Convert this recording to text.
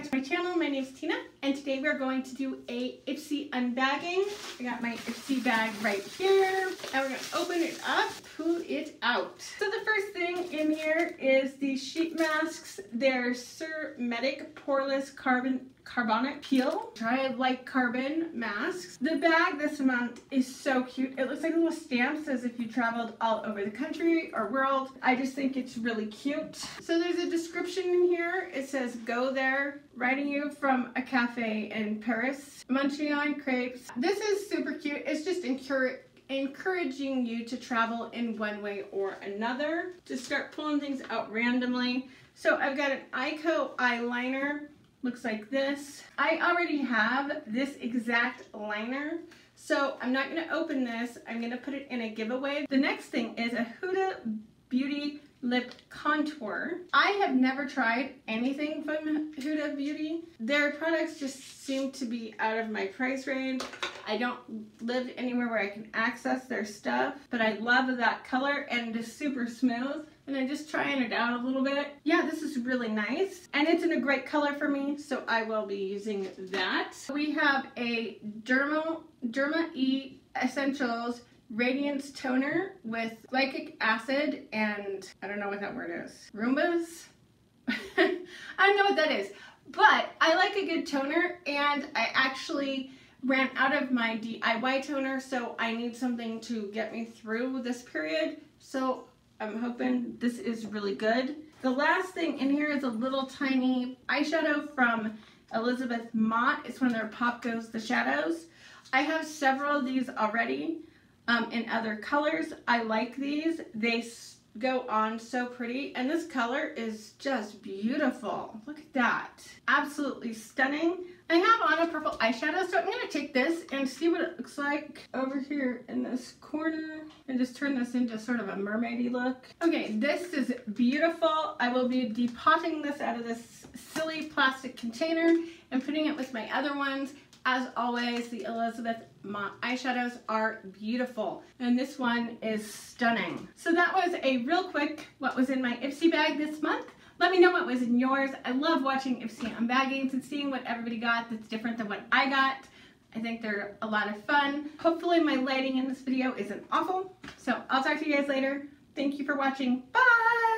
back to my channel. My name is Tina, and today we're going to do a Ipsy unbagging. I got my Ipsy bag right here, and we're going to open it up, pull it out. So the first thing in here is the sheet masks. They're Cermetic Poreless Carbonic Peel Dry-like Carbon masks. The bag this month is so cute. It looks like little stamps as if you traveled all over the country or world. I just think it's really cute. So there's a description in here. It says, "Go there, writing you from a cafe in Paris, munching on crepes." This is super cute. It's just encouraging you to travel in one way or another. Just start pulling things out randomly. So I've got an Ico eyeliner. Looks like this. I already have this exact liner, so I'm not going to open this. I'm going to put it in a giveaway. The next thing is a Huda Beauty lip contour. I have never tried anything from Huda Beauty. Their products just seem to be out of my price range. I don't live anywhere where I can access their stuff, but I love that color and it's super smooth. And I'm just trying it out a little bit. Yeah, this is really nice. And it's in a great color for me, so I will be using that. We have a Derma E Essentials Radiance Toner with glycic acid and I don't know what that word is. Roombas? I don't know what that is. But I like a good toner, and I actually ran out of my DIY toner, so I need something to get me through this period. So I'm hoping this is really good. The last thing in here is a little tiny eyeshadow from Elizabeth Mott. It's one of their Pop Goes the Shadows. I have several of these already in other colors. I like these. They go on so pretty, and this color is just beautiful. Look at that. Absolutely stunning. I have on a purple eyeshadow, so I'm going to take this and see what it looks like over here in this corner and just turn this into sort of a mermaidy look. Okay, this is beautiful. I will be depotting this out of this silly plastic container and putting it with my other ones. As always, the Elizabeth Mott eyeshadows are beautiful, and this one is stunning. So that was a real quick what was in my Ipsy bag this month. Let me know what was in yours. I love watching Ipsy unbaggings and seeing what everybody got that's different than what I got. I think they're a lot of fun. Hopefully my lighting in this video isn't awful. So I'll talk to you guys later. Thank you for watching. Bye!